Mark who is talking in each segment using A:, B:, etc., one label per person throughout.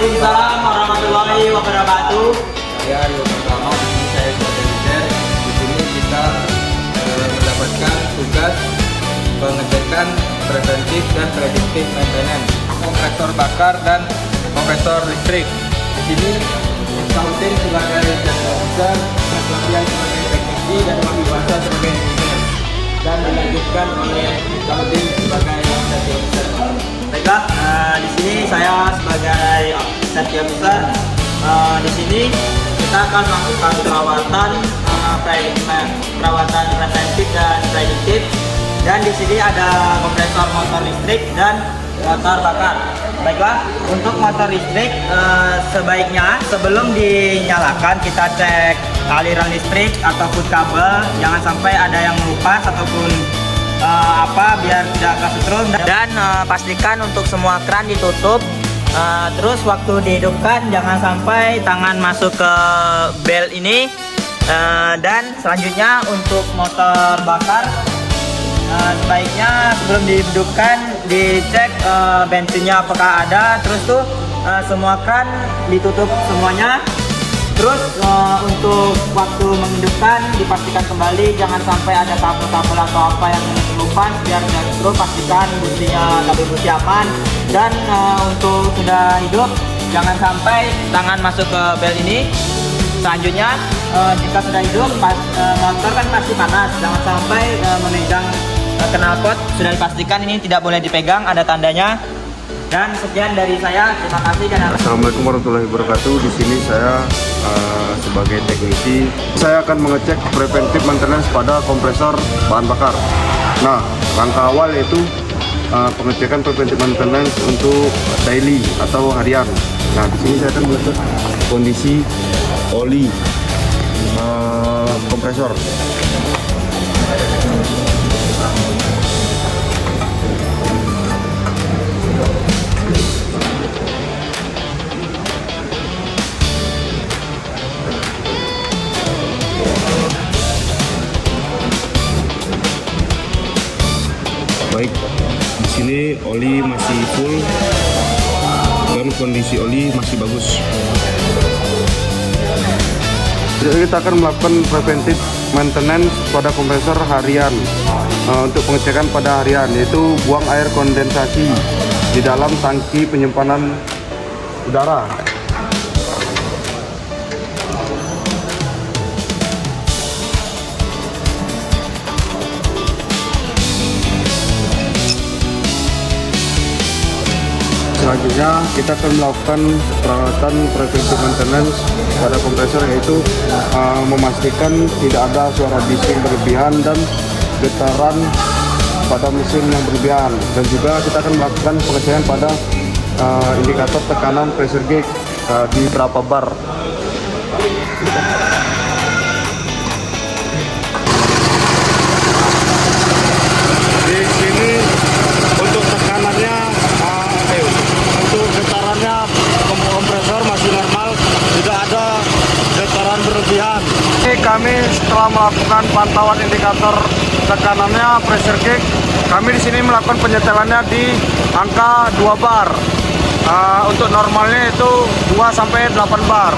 A: Waalaikumsalam warahmatullahi wabarakatuh.
B: Saya Rio Pertama, di sini saya sebagai leader. Di sini kita mendapatkan tugas pengecekan preventif dan prediktif maintenance kompresor bakar dan kompresor listrik. Di sini Sautin sebagai jasa officer, Mas Lapian sebagai teknisi dan Wahyu Basa sebagai engineer, dan dilanjutkan oleh Sautin sebagai safety officer.
A: Baiklah, di sini saya sebagai safety officer. Di sini kita akan melakukan perawatan preventif dan prediktif. Dan di sini ada kompresor motor listrik dan motor bakar. Baiklah, untuk motor listrik sebaiknya sebelum dinyalakan kita cek aliran listrik ataupun kabel, jangan sampai ada yang melupas ataupun biar tidak kesetrum. Dan pastikan untuk semua keran ditutup. Terus waktu dihidupkan jangan sampai tangan masuk ke bel ini. Dan selanjutnya untuk motor bakar, sebaiknya sebelum dihidupkan dicek bensinnya apakah ada. Terus tuh semua keran ditutup semuanya. Terus untuk waktu menghidupkan dipastikan kembali, jangan sampai ada kabel-kabel atau apa yang terlupas, biar terus pastikan businya kabel busi aman. Dan untuk sudah hidup jangan sampai tangan masuk ke bel ini. Selanjutnya jika sudah hidup motor kan pasti panas, jangan sampai memegang knalpot. Sudah dipastikan ini tidak boleh dipegang, ada tandanya. Dan sekian dari saya, terima kasih dan
C: Assalamualaikum warahmatullahi wabarakatuh. Di sini saya sebagai teknisi, saya akan mengecek preventif maintenance pada kompresor bahan bakar. Nah, langkah awal yaitu pengecekan preventif maintenance untuk daily atau harian. Nah, di sini saya akan mengecek kondisi oli kompresor. Baik, di sini oli masih full dan kondisi oli masih bagus. Jadi kita akan melakukan preventif maintenance pada kompresor harian. Untuk pengecekan pada harian yaitu buang air kondensasi di dalam tangki penyimpanan udara. Selanjutnya kita akan melakukan perawatan preventive maintenance pada kompresor, yaitu memastikan tidak ada suara bising berlebihan dan getaran pada mesin yang berlebihan. Dan juga kita akan melakukan pengecekan pada indikator tekanan pressure gauge di berapa bar. Di sini untuk tekanannya, untuk getarannya kompresor masih normal, tidak ada getaran berlebihan. Ini kami setelah melakukan pantauan indikator tekanannya pressure gauge, kami di sini melakukan penyetelannya di angka 2 bar. Untuk normalnya itu 2 sampai 8 bar.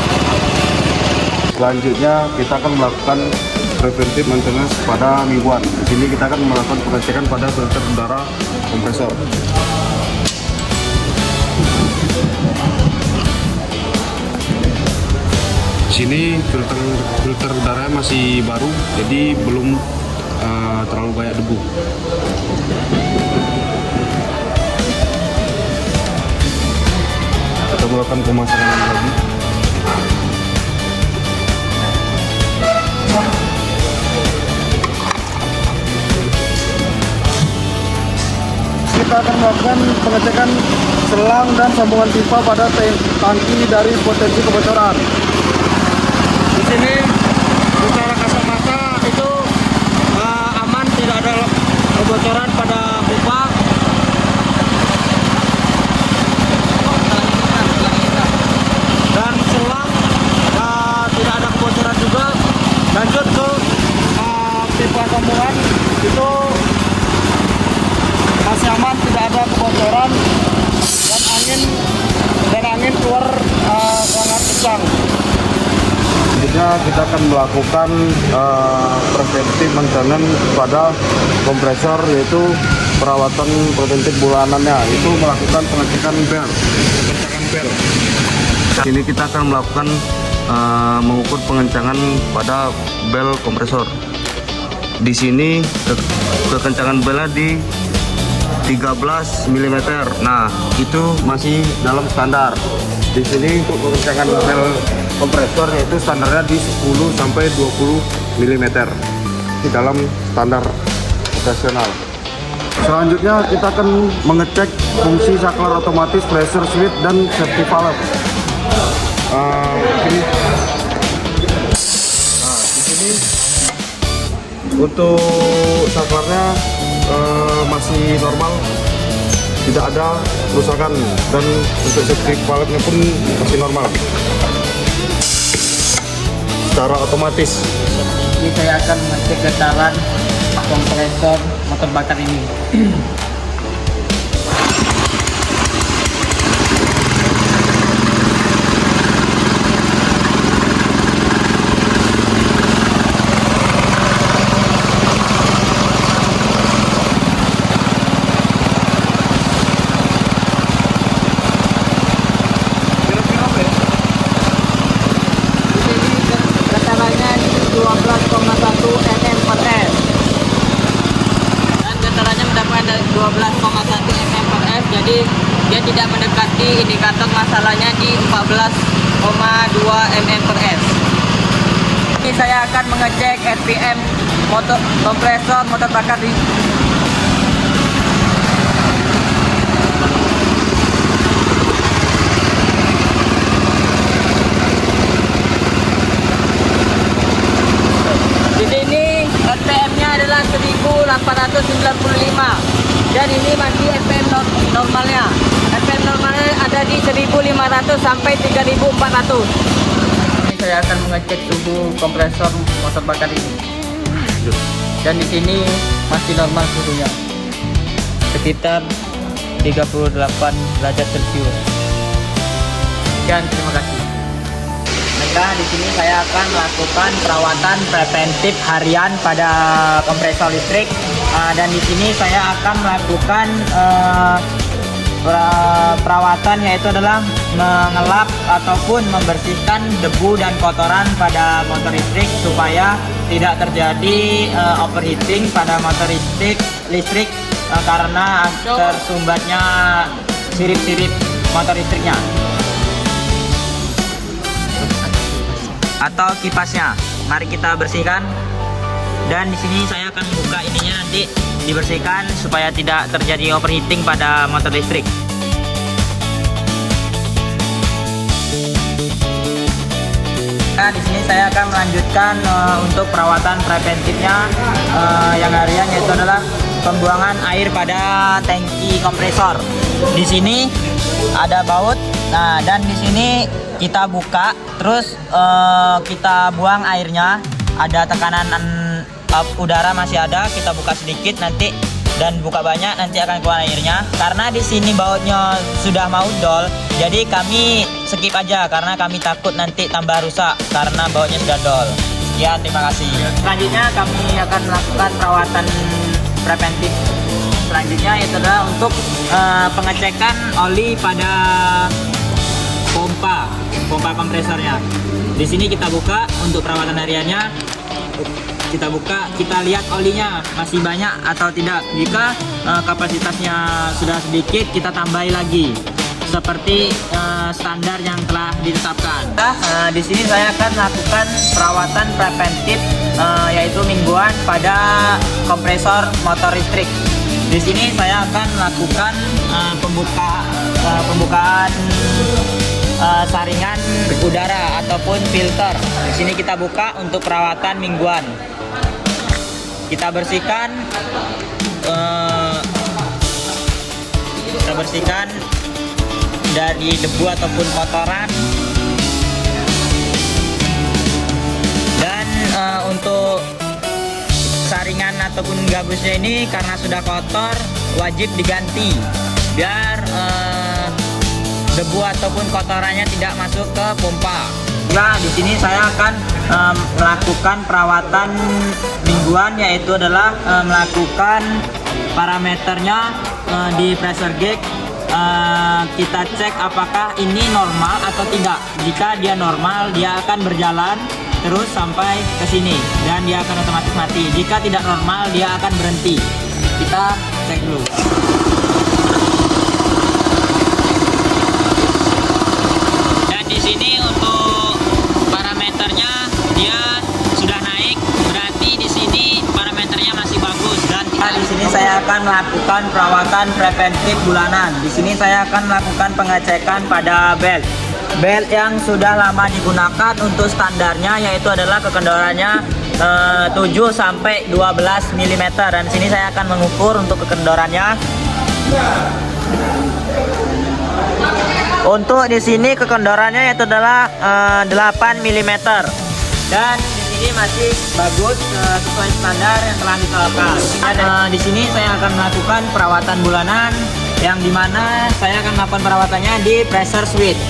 C: Selanjutnya kita akan melakukan preventive maintenance pada mingguan. Di sini kita akan melakukan pengecekan pada filter udara kompresor. Di sini filter udara masih baru, jadi belum terlalu banyak debu. Kita melakukan pemasangan lagi. Kita akan melakukan pengecekan selang dan sambungan pipa pada tangki dari potensi kebocoran. Di sini secara kasat mata itu aman, tidak ada kebocoran pada pipa. Dan selang tidak ada kebocoran juga. Lanjut ke pipa sambungan, itu masih aman, tidak ada kebocoran, dan angin dan angin keluar sangat kencang. Selanjutnya kita akan melakukan preventif maintenance pada kompresor, yaitu perawatan preventif bulanannya, itu melakukan pengecekan bel. Ini kita akan melakukan mengukur pengencangan pada bel kompresor. Di sini kekencangan belnya di 13 mm. Nah, itu masih dalam standar. Di sini untuk kekencangan bel kompresor yaitu standarnya di 10 sampai 20 mm. Di dalam standar operasional. Selanjutnya kita akan mengecek fungsi saklar otomatis, pressure switch, dan safety valve. Di sini untuk saklarnya masih normal, tidak ada kerusakan, dan untuk safety valve-nya pun masih normal secara otomatis.
A: Jadi saya akan mengecek getaran kompresor motor bakar ini. Getarannya di 12,1 mm per S. Dan getarannya mendapatkan 12,1 mm per S, jadi dia tidak mendekati indikator masalahnya di 14,2 mm per S. Ini saya akan mengecek RPM motor kompresor motor bakar di sini. RPM-nya adalah 1895 dan ini masih RPM normalnya. RPM normalnya ada di 1500 sampai 3400. Ini saya akan mengecek suhu kompresor motor bakar ini. Dan di sini masih normal suhunya, sekitar 38 derajat Celcius. Sekian, terima kasih. Maka di sini saya akan melakukan perawatan preventif harian pada kompresor listrik, dan di sini saya akan melakukan perawatan, yaitu adalah mengelap ataupun membersihkan debu dan kotoran pada motor listrik supaya tidak terjadi overheating pada motor listrik karena tersumbatnya sirip-sirip motor listriknya atau kipasnya. Mari kita bersihkan. Dan di sini saya akan buka ininya, nanti dibersihkan supaya tidak terjadi overheating pada motor listrik. Nah, di sini saya akan melanjutkan untuk perawatan preventifnya yang harian, yaitu adalah pembuangan air pada tangki kompresor. Di sini ada baut. Nah, dan di sini kita buka, terus kita buang airnya. Ada tekanan udara masih ada, kita buka sedikit nanti dan buka banyak, nanti akan keluar airnya. Karena di sini bautnya sudah mau dol, jadi kami skip aja karena kami takut nanti tambah rusak karena bautnya sudah dol. Ya, terima kasih. Selanjutnya kami akan melakukan perawatan preventif selanjutnya, yaitu adalah untuk pengecekan oli pada pompa kompresornya. Di sini kita buka untuk perawatan hariannya. Kita buka, kita lihat olinya masih banyak atau tidak. Jika kapasitasnya sudah sedikit, kita tambahi lagi seperti standar yang telah ditetapkan. Di sini saya akan melakukan perawatan preventif, yaitu mingguan pada kompresor motor listrik. Di sini saya akan melakukan pembukaan saringan udara ataupun filter. Di sini kita buka untuk perawatan mingguan. Kita bersihkan, dari debu ataupun kotoran. Dan untuk saringan ataupun gabusnya ini karena sudah kotor, wajib diganti biar debu ataupun kotorannya tidak masuk ke pompa. Ya, di sini saya akan melakukan perawatan mingguan, yaitu adalah melakukan parameternya di pressure gauge. Kita cek apakah ini normal atau tidak. Jika dia normal, dia akan berjalan terus sampai ke sini dan dia akan otomatis mati. Jika tidak normal, dia akan berhenti. Kita cek dulu. Dan di sini untuk parameternya dia sudah naik, berarti di sini parameternya masih bagus. Dan di sini saya akan melakukan perawatan preventif bulanan. Di sini saya akan melakukan pengecekan pada belt yang sudah lama digunakan. Untuk standarnya yaitu adalah kekendorannya 7 sampai 12 mm, dan sini saya akan mengukur untuk kekendorannya. Untuk di sini kekendorannya yaitu adalah 8 mm, dan di sini masih bagus sesuai standar yang telah ditetapkan. Di sini saya akan melakukan perawatan bulanan, yang dimana saya akan melakukan perawatannya di pressure switch.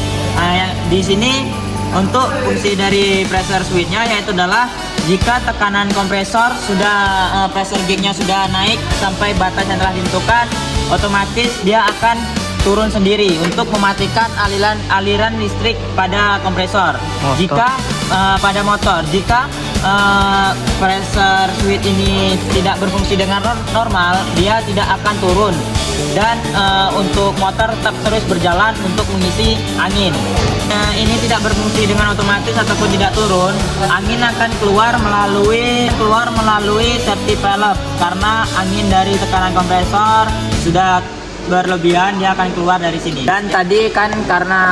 A: Di sini untuk fungsi dari pressure switch-nya yaitu adalah jika tekanan kompresor sudah pressure gauge-nya sudah naik sampai batas yang telah ditentukan, otomatis dia akan turun sendiri untuk mematikan aliran listrik pada kompresor. Jika pada motor, jika pressure switch ini tidak berfungsi dengan normal, dia tidak akan turun. Dan untuk motor tetap terus berjalan untuk mengisi angin. Ini tidak berfungsi dengan otomatis ataupun tidak turun, angin akan keluar melalui safety valve, karena angin dari tekanan kompresor sudah berlebihan, dia akan keluar dari sini. Dan tadi kan karena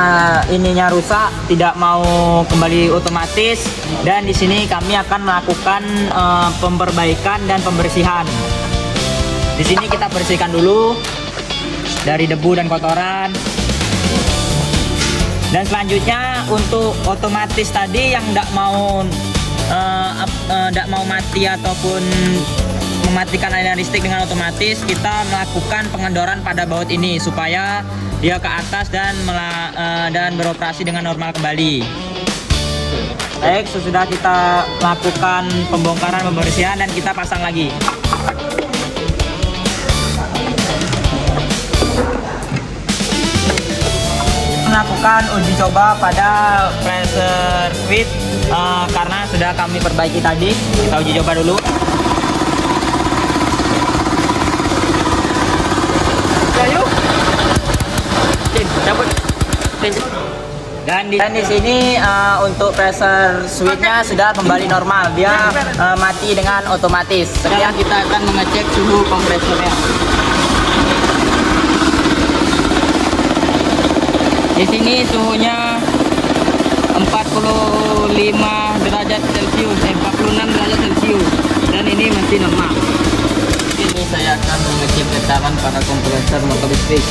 A: ininya rusak, tidak mau kembali otomatis, dan di sini kami akan melakukan pemperbaikan dan pembersihan. Di sini kita bersihkan dulu dari debu dan kotoran. Dan selanjutnya untuk otomatis tadi yang tidak mau mati ataupun mematikan aliran listrik dengan otomatis, kita melakukan pengendoran pada baut ini supaya dia ke atas dan beroperasi dengan normal kembali. Baik, sesudah kita lakukan pembongkaran, pembersihan, dan kita pasang lagi. Melakukan uji coba pada pressure switch karena sudah kami perbaiki tadi. Kita uji coba dulu. Ayo, cabut. Dan di sini untuk pressure switch-nya sudah kembali normal. Dia mati dengan otomatis. Sekarang kita akan mengecek suhu kompresornya. Di sini suhunya 45 derajat Celcius, 46 derajat Celcius, dan ini masih normal. Ini saya akan mengecek getaran pada kompresor motor listrik.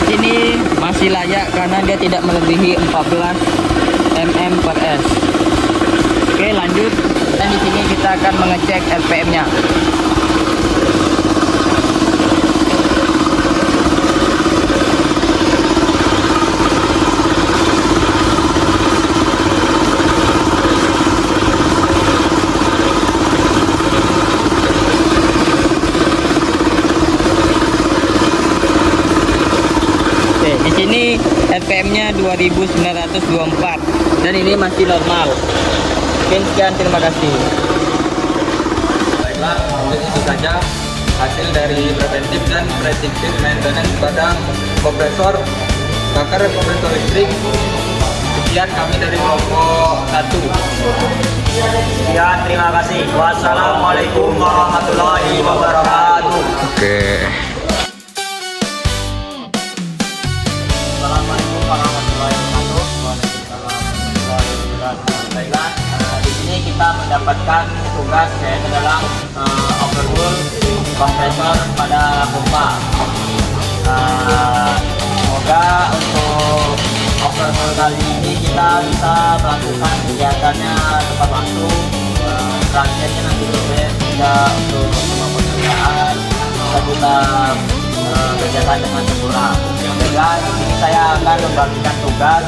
A: Ini masih layak karena dia tidak melebihi 14 mm per S. Oke, lanjut. Dan di sini kita akan mengecek RPM-nya. Di sini RPM-nya 2924 dan ini masih normal. Oke, sekian, terima kasih.
B: Baiklah, mungkin itu saja hasil dari preventif dan prediktif maintenance pada kompresor bakar kompresor listrik. Sekian kami dari kelompok 1.
A: Sekian, terima kasih. Wassalamualaikum warahmatullahi wabarakatuh.
C: Oke.
A: Assalamualaikum warahmatullahi wabarakatuh. Baiklah, di sini kita mendapatkan tugas yaitu dalam overhaul kompresor pada pompa. Semoga untuk overhaul kali ini kita bisa melakukan kegiatannya tepat waktu. Terakhirnya nanti sore tidak untuk semua pekerjaan kita bisa kerjasama dengan sempurna. Dan ini saya akan membagikan tugas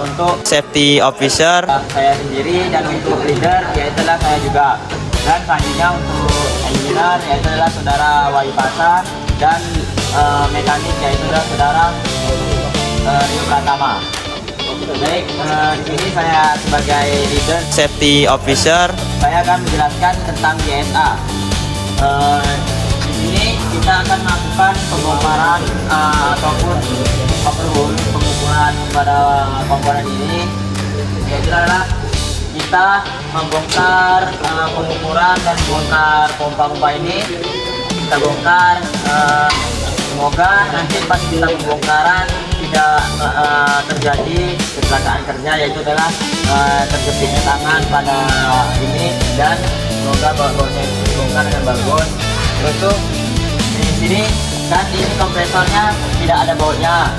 A: untuk safety officer saya sendiri, dan untuk leader yaitu saya juga. Dan selanjutnya untuk engineer yaitu adalah saudara Wahyu Pasa, dan mekanik yaitu adalah saudara Rio Pratama. Baik, di sini saya sebagai leader safety officer, saya akan menjelaskan tentang GSA. Di sini kita akan melakukan pembongkaran ataupun overhaul pengukuran pada komponen ini, yaitu adalah kita membongkar pengukuran dan bongkar pompa-pompa ini. Kita bongkar, semoga nanti pas kita pembongkaran tidak terjadi kecelakaan kerja, yaitu adalah terjepitnya tangan pada ini, dan semoga bagusnya dibongkar dengan bagus. Terus tuh di sini kan ini kompresornya tidak ada bautnya.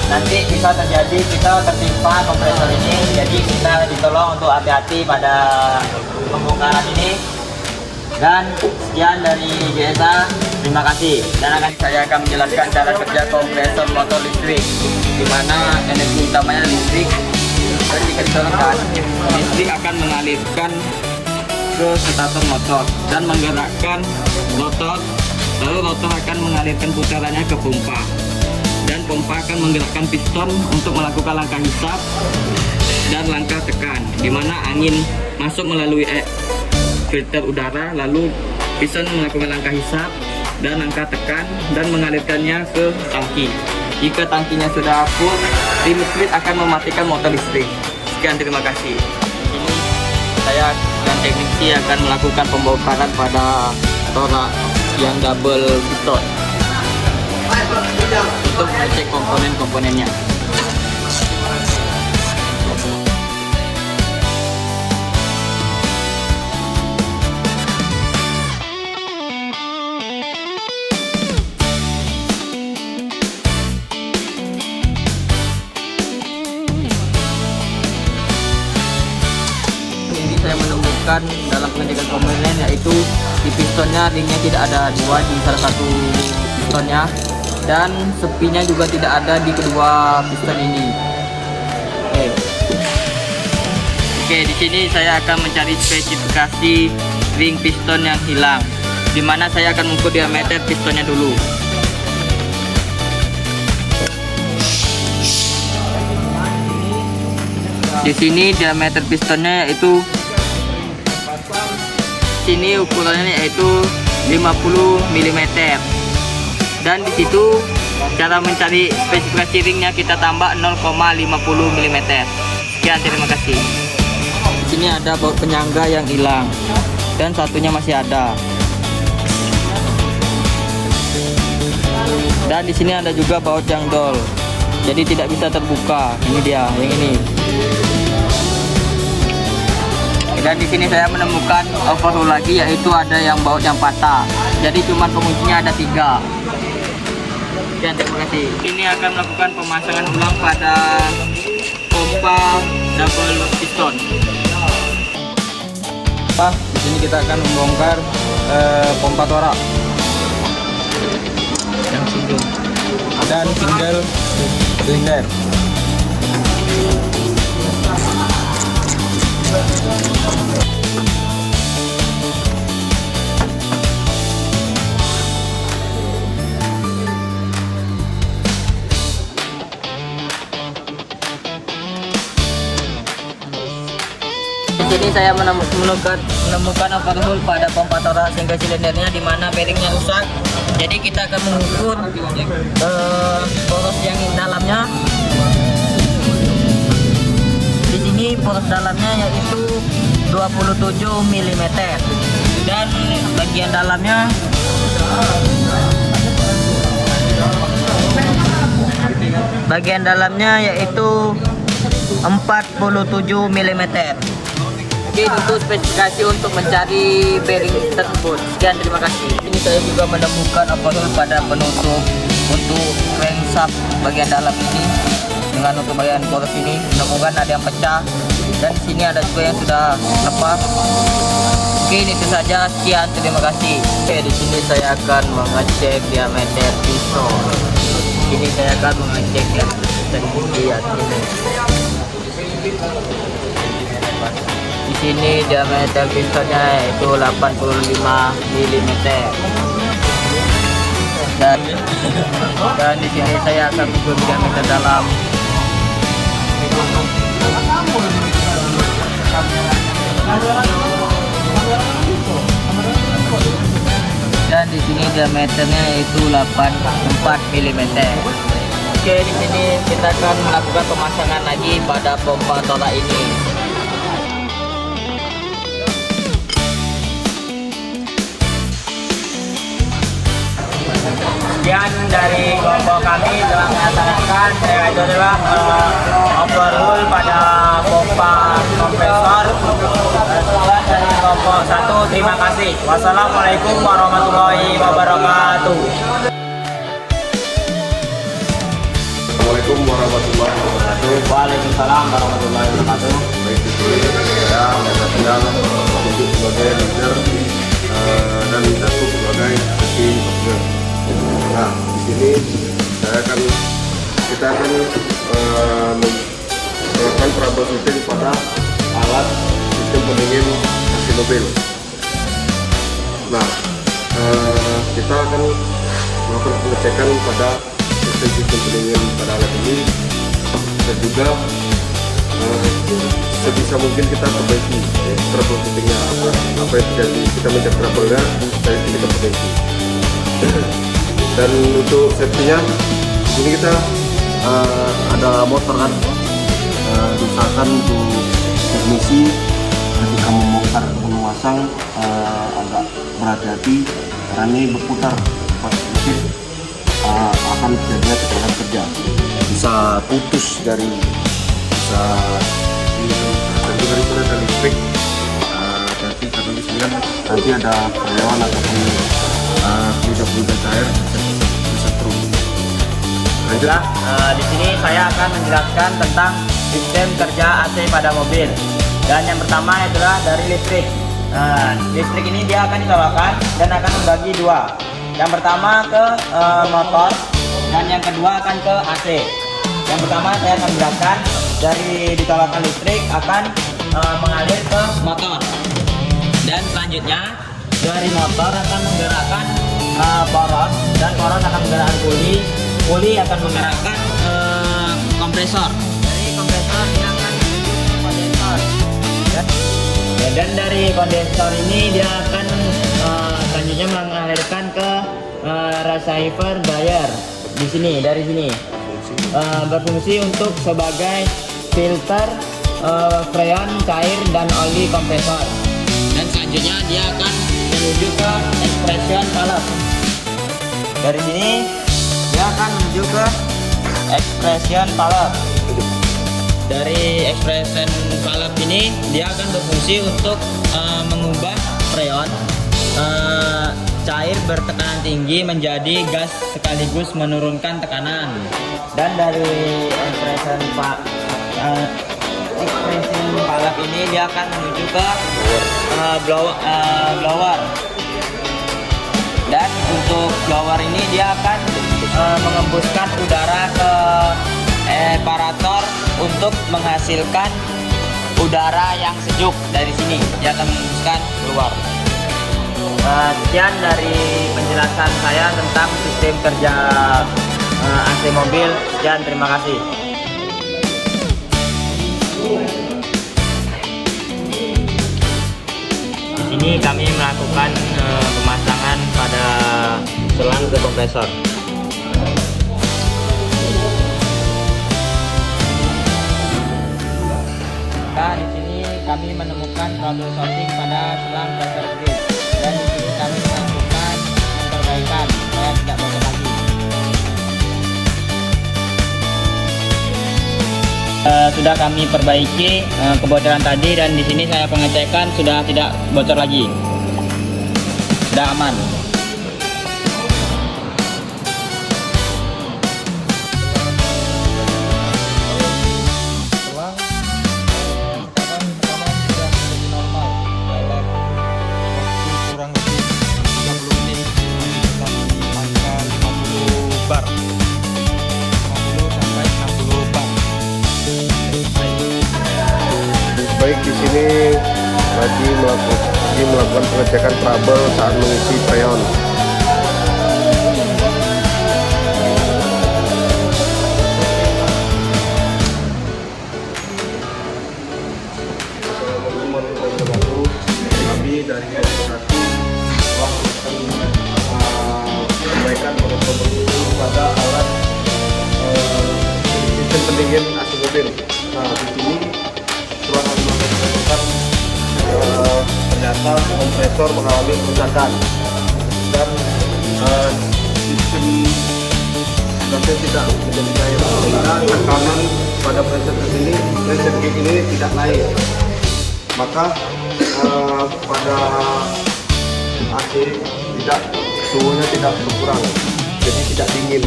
A: Nanti bisa terjadi kita tertimpa kompresor ini, jadi kita ditolong untuk hati-hati pada pembongkaran ini. Dan sekian dari GSA, terima kasih. Dan saya akan menjelaskan cara kerja kompresor motor listrik, di mana energi utamanya listrik. Dan jika ditolongkan, listrik akan mengalirkan ke starter motor dan menggerakkan rotor, lalu rotor akan mengalirkan putarannya ke pompa, dan pompa akan menggerakkan piston untuk melakukan langkah hisap dan langkah tekan, di mana angin masuk melalui filter udara, lalu piston melakukan langkah hisap dan langkah tekan dan mengalirkannya ke tangki. Jika tangkinya sudah full, tim listrik akan mematikan motor listrik. Sekian, terima kasih. Ini saya dan teknisi akan melakukan pembongkaran pada torak yang double piston untuk mengecek komponen-komponennya. Saya menemukan dalam pengecekan komponen, yaitu di pistonnya ringnya tidak ada dua di salah satu pistonnya, dan sepinya juga tidak ada di kedua piston ini. Oke, di sini saya akan mencari spesifikasi ring piston yang hilang, di mana saya akan mengukur diameter pistonnya dulu. Di sini diameter pistonnya yaitu, sini ukurannya yaitu 50 mm, dan di situ cara mencari spesifikasi ringnya kita tambah 0,50 mm. Sekian, terima kasih. Di sini ada baut penyangga yang hilang dan satunya masih ada, dan di sini ada juga baut yang dol, jadi tidak bisa terbuka. Ini dia yang ini. Dan di sini saya menemukan overhaul lagi, yaitu ada yang baut yang patah. Jadi cuma penguncinya ada 3. Dan terima kasih. Ini akan melakukan pemasangan ulang pada pompa double piston.
B: Di sini kita akan membongkar pompa torak yang single dan single silinder.
A: Di sini saya menemukan overhaul pada pompa torak single silindernya, di mana bearingnya rusak. Jadi kita akan mengukur poros yang dalamnya. Di sini poros dalamnya yaitu 27 mm, dan bagian dalamnya yaitu 47 mm.
D: Mungkin itu spesifikasi untuk mencari bearing tersebut. Sekian, terima kasih. Ini saya juga menemukan overhaul pada penutup untuk crankshaft bagian dalam ini dengan untuk bagian poros ini. Menemukan ada yang pecah dan di sini ada juga yang sudah lepas. Mungkin itu saja. Sekian, terima kasih. Oke, di sini saya akan mengecek diameter pisau. Ini saya akan mengecek di atas ini. Di sini diameter pisaunya itu 85 mm. Dan di sini saya akan ukur diameter dalam. Dan di sini diameternya itu 84 mm. Oke, di sini kita akan melakukan pemasangan lagi pada pompa tolak ini.
A: Sekian dari kelompok kami telah melaksanakan itu adalah overhaul pada pompa kompresor. Sekian dari kelompok 1, terima kasih. Wassalamualaikum warahmatullahi wabarakatuh.
C: Assalamualaikum warahmatullahi wabarakatuh.
A: Waalaikumsalam warahmatullahi wabarakatuh.
C: Baik, di sini saya sedang tunjuk sebagai leader dan satu sebagai tim operator. Nah, di sini kita akan melakukan troubleshooting pada alat sistem pendingin AC mobil. Nah, kita akan melakukan pengecekan pada sistem pendingin pada alat ini dan juga sebisa mungkin kita perbaiki troubleshootingnya apa yang terjadi, kita mencari trouble-nya dari kita perbaiki. Dan untuk safety-nya ini kita ada motor kan, diusahakan untuk teknisi ketika membongkar dan memasang agak berhati-hati karena ini berputar pas sedikit akan terjadi tekanan kerja, bisa putus dari bisa ini dan juga itu ada listrik. Nanti karena di sini kan nanti ada freon ataupun fluida cair bisa turun. Lanjutlah,
A: di sini saya akan menjelaskan tentang sistem kerja AC pada mobil. Dan yang pertama adalah dari listrik. Listrik ini dia akan ditolakkan dan akan membagi dua. Yang pertama ke motor dan yang kedua akan ke AC. Yang pertama saya akan menjelaskan dari ditolakkan listrik akan mengalir ke motor. Dan selanjutnya dari motor akan menggerakkan poros dan poros akan menggerakkan puli akan menggerakkan kompresor. Dari kompresor dia akan menuju ke kondensor. Dan dari kondensor ini dia akan selanjutnya mengalirkan ke receiver dryer di sini, dari sini berfungsi untuk sebagai filter freon cair dan oli kompresor. Dan selanjutnya dia akan menuju ke expression valve. Dari sini dia akan menuju ke expression valve. Dari expression valve ini dia akan berfungsi untuk mengubah freon cair bertekanan tinggi menjadi gas sekaligus menurunkan tekanan. Dan dari expression valve ini dia akan menuju ke blower. Dan untuk blower ini dia akan mengembuskan udara ke separator untuk menghasilkan udara yang sejuk. Dari sini dia akan mengembuskan keluar. Sekian dari penjelasan saya tentang sistem kerja AC mobil. Sekian, terima kasih. Di sini kami melakukan pemasangan pada selang ke kompresor. Nah, di sini kami menemukan trouble shooting pada selang pressure gauge. Dan di sini kami melakukan perbaikan supaya tidak bocor lagi. Sudah kami perbaiki kebocoran tadi, dan di sini saya pengecekan sudah tidak bocor lagi. Sudah aman.
B: Selang rekaman sudah menjadi normal dalam waktu kurang lebih 30 menit tetap di angka 50 bar 50 sampai 60 bar.
C: Baik, di sini lagi melakukan pengecekan trouble saat mengisi freon. Kami dari organisasi telah memberikan pengukur pada alat sistem pendingin AC mobil. Nah, di sini setelah kami melakukan ternyata kompresor mengalami kerusakan dan sistem proses tidak menjadi cair, sehingga tekanan pada proses gig ini tidak naik. Maka pada AC suhunya tidak berkurang, jadi tidak dingin.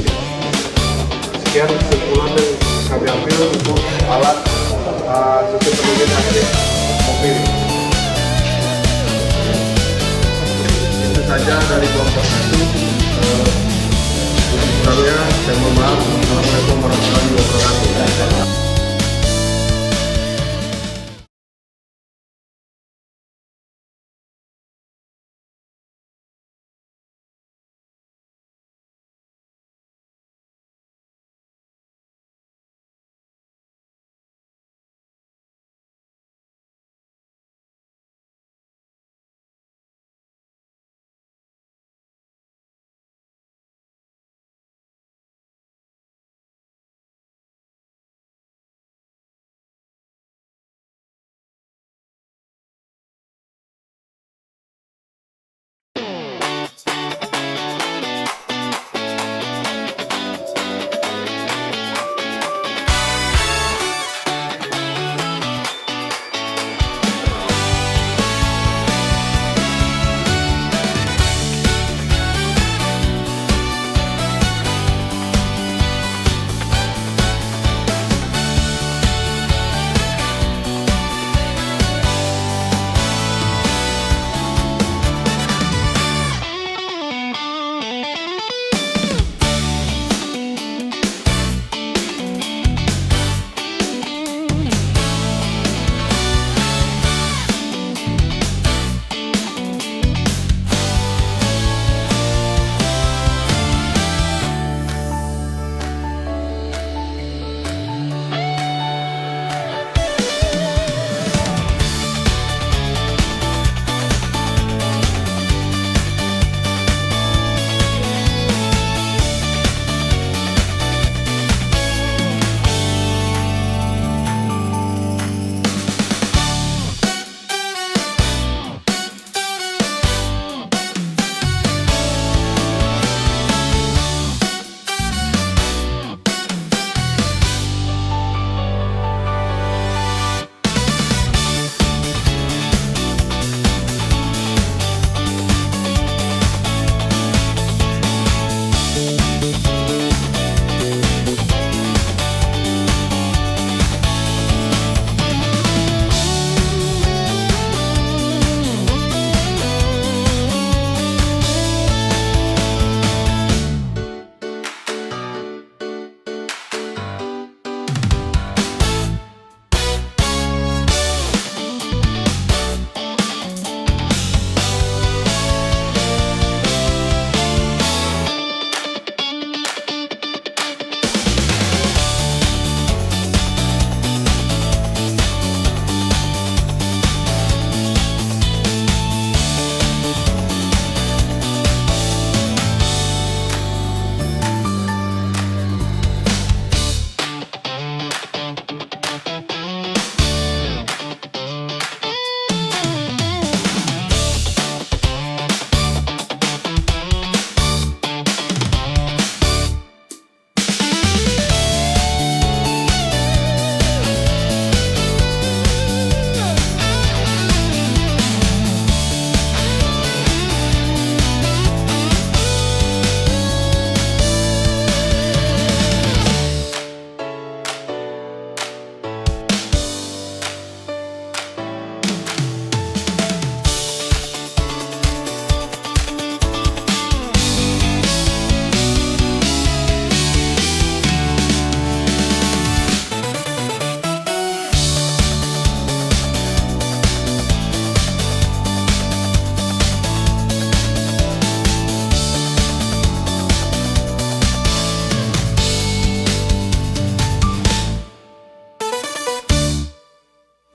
C: Sekian kesimpulan yang kami ambil untuk alat sistem pendingin AC mobil. Itu saja dari kelompok 1. Kurangnya saya mohon maaf. Assalamualaikum warahmatullahi wabarakatuh.